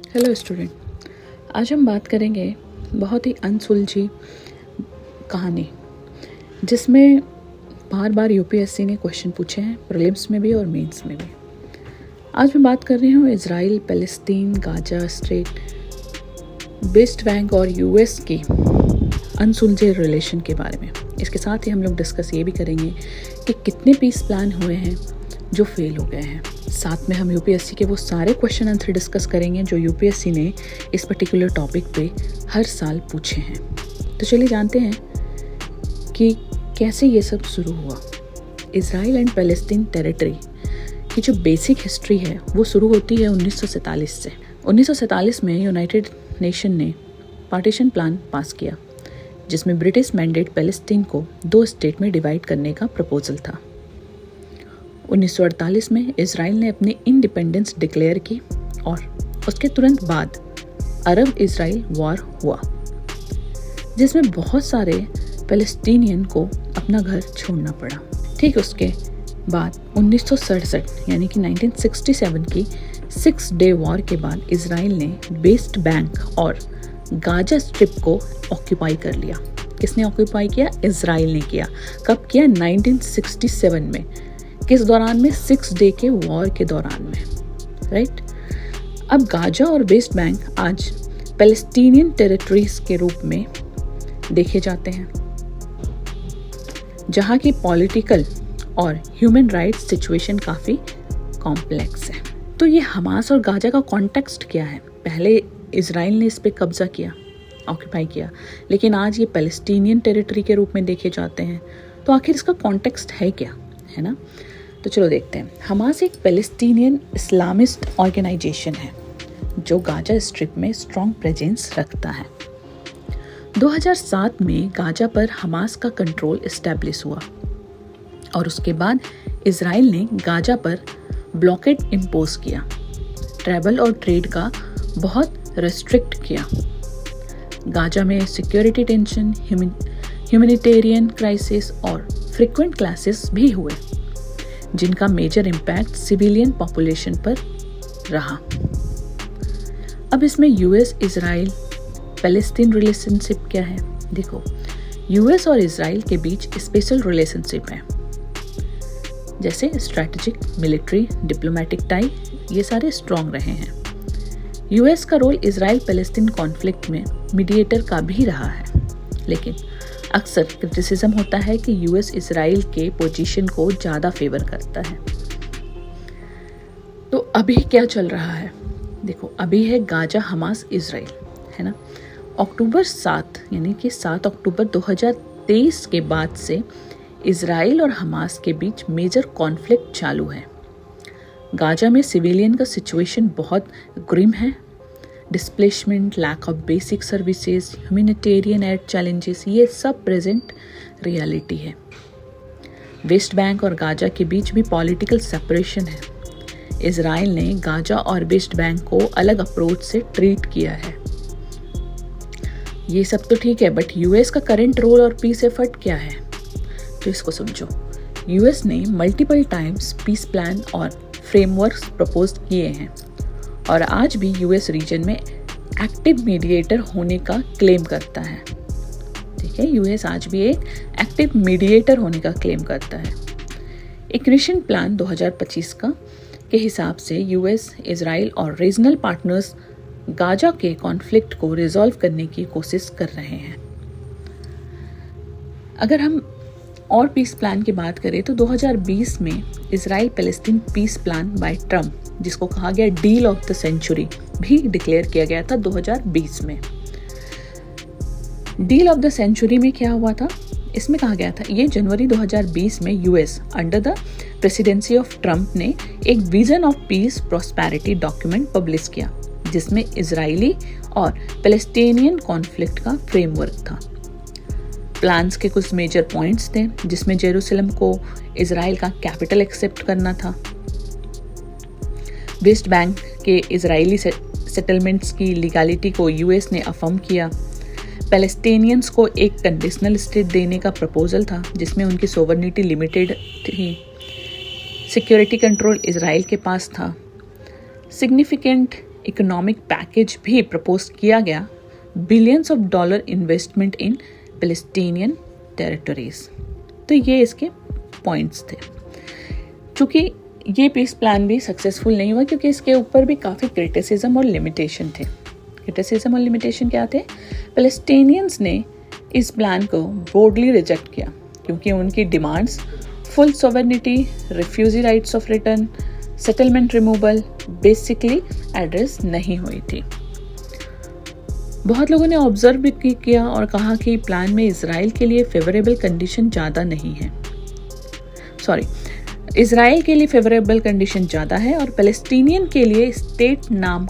Hello student, आज हम बात करेंगे बहुत ही अनसुलझी कहानी जिसमें बार बार यूपीएससी ने क्वेश्चन पूछे हैं, प्रीलिम्स में भी और मेंस में भी। आज मैं बात कर रही हूँ Israel, Palestine, Gaza straight, waste Bank और यूएस की अनसुलझे रिलेशन के बारे में। इसके साथ ही हम लोग डिस्कस ये भी करेंगे कि कितने पीस प्लान हुए हैं जो फेल हो गए हैं। साथ में हम यूपीएससी के वो सारे क्वेश्चन आंसर डिस्कस करेंगे जो यूपीएससी ने इस पर्टिकुलर टॉपिक पे हर साल पूछे हैं। तो चलिए जानते हैं कि कैसे ये सब शुरू हुआ। इजराइल एंड पैलेस्टीन टेरिटरी की जो बेसिक हिस्ट्री है वो शुरू होती है 1947 से। 1947 में यूनाइटेड नेशन ने पार्टीशन प्लान पास किया जिसमें ब्रिटिश मैंडेट पैलेस्टीन को 2 स्टेट में डिवाइड करने का प्रपोजल था। 1948 में इजराइल ने अपनी इंडिपेंडेंस डिक्लेयर की और उसके तुरंत बाद अरब इजराइल वॉर हुआ जिसमें बहुत सारे पैलेस्टीनियन को अपना घर छोड़ना पड़ा। ठीक उसके बाद 1967 यानी कि 1967 की 6 डे वॉर के बाद इजराइल ने वेस्ट बैंक और गाजा स्ट्रिप को ऑक्यूपाई कर लिया। किसने ऑक्यूपाई किया? इजराइल ने किया। कब किया? 1967 में। किस दौरान में? 6 डे के वॉर के दौरान में, राइट। अब गाजा और वेस्ट बैंक आज पैलेस्टीनियन टेरिटरीज के रूप में देखे जाते हैं जहां की पॉलिटिकल और ह्यूमन राइट्स सिचुएशन काफी कॉम्प्लेक्स है। तो ये हमास और गाजा का कॉन्टेक्स्ट क्या है? पहले इजराइल ने इस पे कब्जा किया, ऑक्यूपाई किया, लेकिन आज ये पैलेस्टीनियन टेरिटरी के रूप में देखे जाते हैं। तो आखिर इसका कॉन्टेक्स्ट है क्या, है ना? तो चलो देखते हैं। हमास एक पैलेस्टीनियन इस्लामिस्ट ऑर्गेनाइजेशन है जो गाजा स्ट्रिप में स्ट्रॉन्ग प्रेजेंस रखता है। 2007 में गाजा पर हमास का कंट्रोल एस्टैब्लिश हुआ और उसके बाद इजराइल ने गाजा पर ब्लॉकेड इम्पोज किया, ट्रैवल और ट्रेड का बहुत रेस्ट्रिक्ट किया। गाजा में सिक्योरिटी टेंशन, ह्यूमैनिटेरियन क्राइसिस और फ्रीक्वेंट क्लैशेस भी हुए जिनका मेजर इम्पैक्ट सिविलियन पॉपुलेशन पर रहा। अब इसमें यूएस इजराइल पैलेस्टीन रिलेशनशिप क्या है? देखो, यूएस और इजराइल के बीच स्पेशल रिलेशनशिप है, जैसे स्ट्रैटेजिक, मिलिट्री, डिप्लोमेटिक टाई, ये सारे स्ट्रॉन्ग रहे हैं। यूएस का रोल इजराइल पैलेस्टीन कॉन्फ्लिक्ट में मीडिएटर का भी रहा है, लेकिन अक्सर क्रिटिसिज्म होता है कि यूएस इजराइल के पोजीशन को ज़्यादा फेवर करता है। तो अभी क्या चल रहा है? देखो, अभी है गाजा हमास इजराइल, है ना। अक्टूबर 7 यानी कि 7 अक्टूबर 2023 के बाद से इजराइल और हमास के बीच मेजर कॉन्फ्लिक्ट चालू है। गाजा में सिविलियन का सिचुएशन बहुत ग्रिम है। Displacement, lack of basic services, humanitarian aid challenges, ये सब प्रेजेंट रियलिटी है। वेस्ट बैंक और गाजा के बीच भी पॉलिटिकल सेपरेशन है। इजराइल ने गाजा और वेस्ट बैंक को अलग अप्रोच से ट्रीट किया है। ये सब तो ठीक है, बट यूएस का करंट रोल और पीस एफर्ट क्या है? तो इसको समझो। यूएस ने मल्टीपल टाइम्स पीस प्लान और फ्रेमवर्क्स प्रपोज किए हैं और आज भी यूएस रीजन में एक्टिव मीडिएटर होने का क्लेम करता है। ठीक है, यूएस आज भी एक एक्टिव मीडिएटर होने का क्लेम करता है। एक रिसेंट प्लान 2025 का के हिसाब से यूएस, इजराइल और रीजनल पार्टनर्स गाजा के कॉन्फ्लिक्ट को रिजॉल्व करने की कोशिश कर रहे हैं। अगर हम और पीस प्लान की बात करें तो 2020 में Israel Palestine peace plan by Trump, जिसको कहा गया डील ऑफ द सेंचुरी, भी डिक्लेयर किया गया था 2020 में। डील ऑफ द सेंचुरी में क्या हुआ था? इसमें कहा गया था, ये जनवरी 2020 में US under the presidency of Trump ने एक vision of peace prosperity document publish किया जिसमें इजरायली और पैलेस्टीनियन कॉन्फ्लिक्ट का फ्रेमवर्क था। प्लान्स के कुछ मेजर पॉइंट्स थे जिसमें जेरूसलम को इजराइल का कैपिटल एक्सेप्ट करना था, वेस्ट बैंक के इजरायली सेटलमेंट्स की लीगलिटी को यूएस ने अफर्म किया, पैलेस्टीनियंस को एक कंडीशनल स्टेट देने का प्रपोजल था जिसमें उनकी सोवरेनिटी लिमिटेड थी, सिक्योरिटी कंट्रोल इजराइल के पास था, सिग्निफिकेंट इकोनॉमिक पैकेज भी प्रपोज किया गया, billions of dollar investment in Palestinian territories. तो ये इसके पॉइंट्स थे। चूँकि ये पीस प्लान भी सक्सेसफुल नहीं हुआ क्योंकि इसके ऊपर भी काफ़ी क्रिटिसिज्म और लिमिटेशन थे। क्रिटिसिज्म और लिमिटेशन क्या थे? पैलेस्टीनियंस ने इस प्लान को बोल्डली रिजेक्ट किया क्योंकि उनकी demands full sovereignty, refugee rights of return, settlement removal basically address नहीं हुई थी। बहुत लोगों ने ऑब्जर्व भी किया और कहा कि प्लान में इजराइल के लिए फेवरेबल कंडीशन ज़्यादा नहीं है, इजराइल के लिए फेवरेबल कंडीशन ज़्यादा है और पैलेस्टीनियन के लिए स्टेट नाम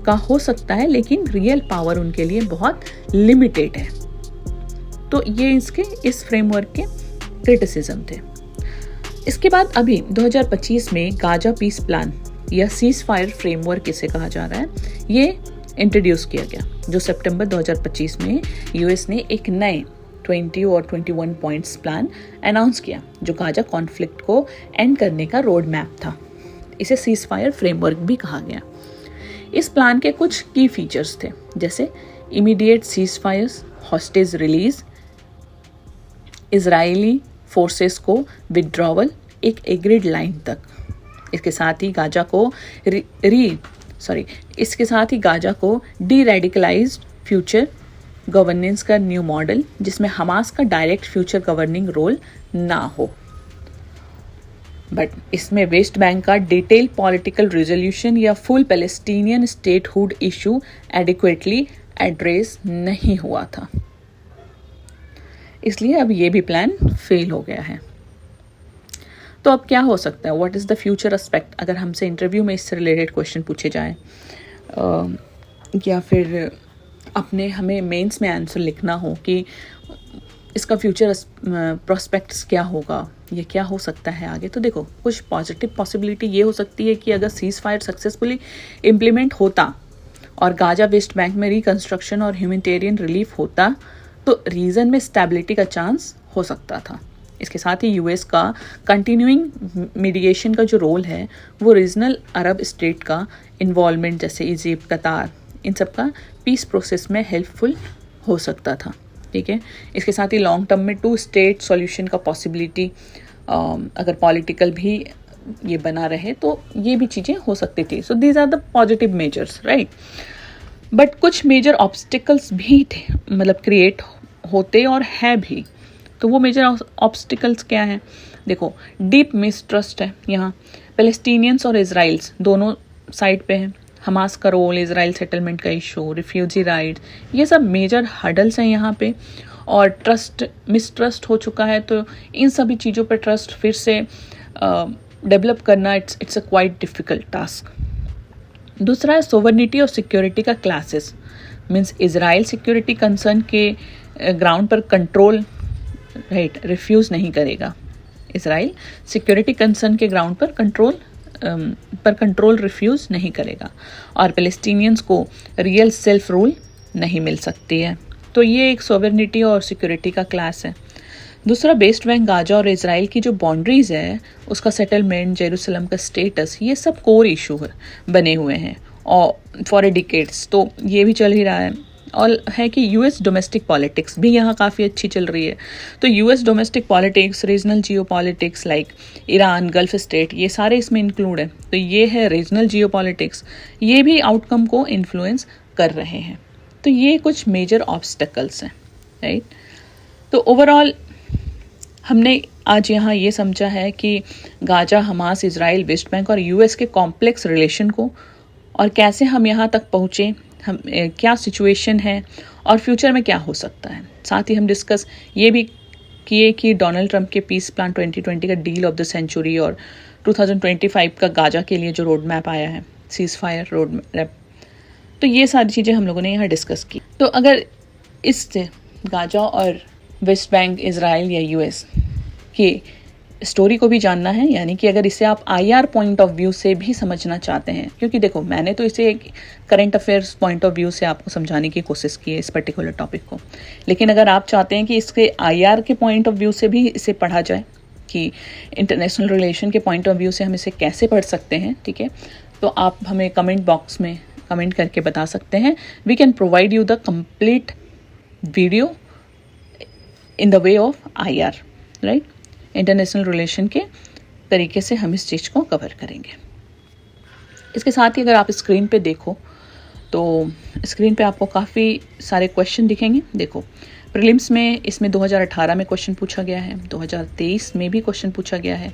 का हो सकता है लेकिन रियल पावर उनके लिए बहुत लिमिटेड है। तो ये इसके इस फ्रेमवर्क के क्रिटिसिज्म थे। इसके बाद अभी 2025 में गाजा पीस प्लान या सीज फायर फ्रेमवर्क इसे कहा जा रहा है, ये इंट्रोड्यूस किया गया जो सितंबर 2025 में यूएस ने एक नए 20 और 21 पॉइंट्स प्लान अनाउंस किया जो गाजा कॉन्फ्लिक्ट को एंड करने का रोड मैप था। इसे सीज फायर फ्रेमवर्क भी कहा गया। इस प्लान के कुछ की फीचर्स थे जैसे immediate ceasefires, hostage release, Israeli forces को विड्रॉवल एक एग्रीड लाइन तक। इसके साथ ही गाजा को डी रेडिकलाइज्ड फ्यूचर गवर्नेंस का न्यू मॉडल जिसमें हमास का डायरेक्ट फ्यूचर गवर्निंग रोल ना हो, बट इसमें वेस्ट बैंक का डिटेल पॉलिटिकल रेजोल्यूशन या full Palestinian statehood issue adequately address नहीं हुआ था। इसलिए अब ये भी प्लान फेल हो गया है। तो अब क्या हो सकता है? What is the future aspect? अगर हमसे इंटरव्यू में इससे रिलेटेड क्वेश्चन पूछे जाए या फिर अपने हमें मेंस में आंसर लिखना हो कि इसका फ्यूचर प्रोस्पेक्ट्स क्या होगा या क्या हो सकता है आगे, तो देखो कुछ पॉजिटिव पॉसिबिलिटी ये हो सकती है कि अगर सीज फायर सक्सेसफुली इम्प्लीमेंट होता और गाजा वेस्ट बैंक में रिकंस्ट्रक्शन और ह्यूमैनिटेरियन रिलीफ होता तो रीजन में स्टेबिलिटी का चांस हो सकता था। इसके साथ ही यूएस का कंटिन्यूइंग मीडिएशन का जो रोल है वो रीजनल अरब स्टेट का इन्वॉल्वमेंट जैसे इजिप्ट, कतार, इन सब का पीस प्रोसेस में हेल्पफुल हो सकता था। ठीक है, इसके साथ ही लॉन्ग टर्म में 2 स्टेट सॉल्यूशन का पॉसिबिलिटी अगर पॉलिटिकल भी ये बना रहे तो ये भी चीज़ें हो सकती थी। So these are the positive measures, right. But कुछ मेजर ऑब्स्टिकल्स भी थे, मतलब क्रिएट होते और है भी। तो वो मेजर ऑब्स्टिकल्स क्या हैं? देखो, डीप मिसट्रस्ट है यहाँ, पैलेस्टीनियंस और इजराइल्स दोनों साइड पे हैं। हमास का रोल, इजराइल सेटलमेंट का इशू, रिफ्यूजी राइट्स, ये सब मेजर हर्डल्स हैं यहाँ पे। और मिसट्रस्ट हो चुका है तो इन सभी चीज़ों पर ट्रस्ट फिर से डेवलप करना it's a quite difficult task. दूसरा है सोवर्निटी और सिक्योरिटी का classes, means Israel security concern के ग्राउंड पर कंट्रोल रिफ्यूज़ नहीं करेगा। इजराइल सिक्योरिटी कंसर्न के ग्राउंड पर कंट्रोल रिफ्यूज़ नहीं करेगा और पैलेस्टीनियंस को रियल सेल्फ रूल नहीं मिल सकती है। तो ये एक सोवर्निटी और सिक्योरिटी का क्लास है। दूसरा, वेस्ट बैंक, गाजा और इजराइल की जो बाउंड्रीज है उसका सेटलमेंट, जेरूसलम का स्टेटस, ये सब कोर इशू बने हुए हैं और फॉर ए डिकेड्स तो ये भी चल ही रहा है। और है कि यूएस डोमेस्टिक पॉलिटिक्स भी यहाँ काफ़ी अच्छी चल रही है। तो यूएस डोमेस्टिक पॉलिटिक्स, रीजनल जियो politics like Iran, gulf state, ये सारे इसमें इंक्लूड है। तो ये है रीजनल जियो पॉलिटिक्स, ये भी आउटकम को इन्फ्लुएंस कर रहे हैं। तो ये कुछ मेजर ऑब्स्टेकल्स हैं, राइट। तो ओवरऑल हमने आज यहाँ ये समझा है कि Gaza, Hamas, Israel, waste Bank और यूएस के कॉम्प्लेक्स रिलेशन को और कैसे हम यहाँ तक पहुँचे, हम क्या सिचुएशन है और फ्यूचर में क्या हो सकता है। साथ ही हम डिस्कस ये भी किए कि डोनाल्ड ट्रंप के पीस प्लान 2020 का डील ऑफ द सेंचुरी और 2025 का गाजा के लिए जो रोड मैप आया है, सीज फायर रोड मैप, तो ये सारी चीज़ें हम लोगों ने यहाँ डिस्कस की। तो अगर इससे गाजा और वेस्ट बैंक, इजराइल या यूएस की स्टोरी को भी जानना है, यानी कि अगर इसे आप आईआर पॉइंट ऑफ व्यू से भी समझना चाहते हैं, क्योंकि देखो मैंने तो इसे एक current affairs point of view से आपको समझाने की कोशिश की है इस पर्टिकुलर टॉपिक को, लेकिन अगर आप चाहते हैं कि इसके आईआर के पॉइंट ऑफ व्यू से भी इसे पढ़ा जाए कि इंटरनेशनल रिलेशन के पॉइंट ऑफ व्यू से हम इसे कैसे पढ़ सकते हैं, ठीक है, तो आप हमें कमेंट बॉक्स में कमेंट करके बता सकते हैं. We can provide you the complete video in the way of IR, right. International relation के तरीके से हम इस चीज़ को कवर करेंगे. इसके साथ ही अगर आप स्क्रीन पे देखो तो स्क्रीन पे आपको काफ़ी सारे क्वेश्चन दिखेंगे. देखो, प्रीलिम्स में इसमें 2018 में क्वेश्चन पूछा गया है, 2023 में भी क्वेश्चन पूछा गया है.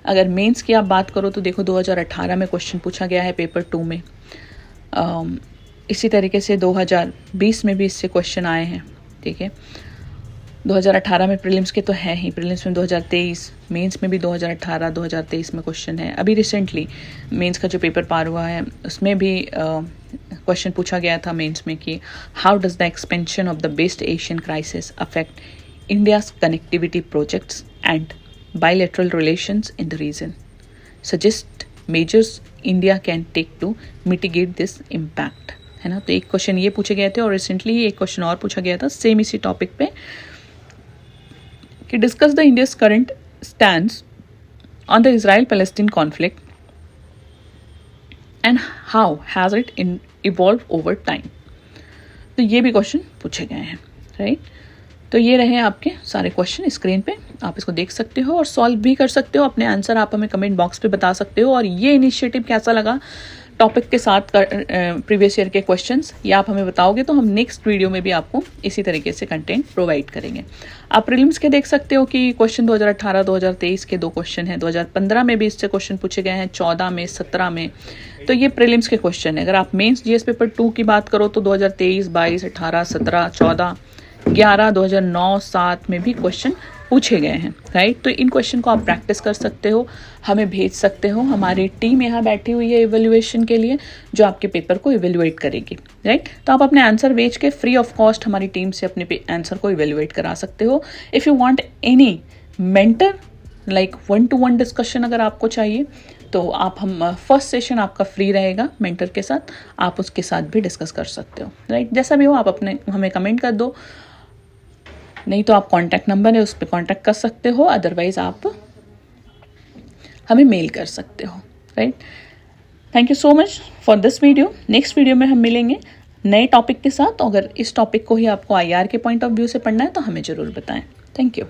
अगर मेंस की आप बात करो तो देखो 2018 में क्वेश्चन पूछा गया है पेपर 2 में. इसी तरीके से 2020 में भी इससे क्वेश्चन आए हैं. ठीक है, 2018 में प्रीलिम्स के तो हैं ही, प्रीलिम्स में 2023, मेंस में भी 2018 2023 में क्वेश्चन है. अभी रिसेंटली मेंस का जो पेपर पार हुआ है उसमें भी क्वेश्चन पूछा गया था मेंस में कि how does the expansion of the West Asian crisis affect India's connectivity projects and bilateral relations in the region, suggest measures India can take to mitigate this impact, है ना. तो एक क्वेश्चन ये पूछे गए थे और रिसेंटली एक क्वेश्चन और पूछा गया था सेम इसी टॉपिक पे कि discuss the India's current stands on the Israel Palestine conflict and how has it evolve over time. तो ये भी क्वेश्चन पूछे गए हैं, राइट. तो ये रहे आपके सारे क्वेश्चन स्क्रीन पे, आप इसको देख सकते हो और सॉल्व भी कर सकते हो. अपने आंसर आप हमें कमेंट बॉक्स पे बता सकते हो. और ये इनिशिएटिव कैसा लगा टॉपिक के साथ प्रीवियस ईयर के क्वेश्चंस, ये आप हमें बताओगे तो हम नेक्स्ट वीडियो में भी आपको इसी तरीके से कंटेंट प्रोवाइड करेंगे. आप प्रीलिम्स के देख सकते हो कि क्वेश्चन 2018 2023 के 2 क्वेश्चन हैं. 2015 में भी इससे क्वेश्चन पूछे गए हैं, 14 में, 17 में. तो ये प्रीलिम्स के क्वेश्चन है. अगर आप मेंस जीएस पेपर 2 की बात करो तो 2023, 22, 18, 17, 14, 11, 2009, 7 में भी क्वेश्चन पूछे गए हैं, राइट. तो इन क्वेश्चन को आप प्रैक्टिस कर सकते हो, हमें भेज सकते हो. हमारी टीम यहाँ बैठी हुई है इवेल्युएशन के लिए, जो आपके पेपर को इवेल्युएट करेगी, राइट. तो आप अपने आंसर भेज के फ्री ऑफ कॉस्ट हमारी टीम से अपने आंसर को इवेल्युएट करा सकते हो. If you want any mentor like 1-to-1 discussion अगर आपको चाहिए तो हम फर्स्ट सेशन आपका फ्री रहेगा मेंटर के साथ, आप उसके साथ भी डिस्कस कर सकते हो, राइट. जैसा भी हो आप अपने हमें कमेंट कर दो, नहीं तो आप कॉन्टैक्ट नंबर है उस पर कॉन्टैक्ट कर सकते हो. अदरवाइज आप हमें मेल कर सकते हो, right. Thank you so much for this video. Next video में हम मिलेंगे नए टॉपिक के साथ. अगर इस टॉपिक को ही आपको IR के पॉइंट ऑफ व्यू से पढ़ना है तो हमें ज़रूर बताएं. Thank you.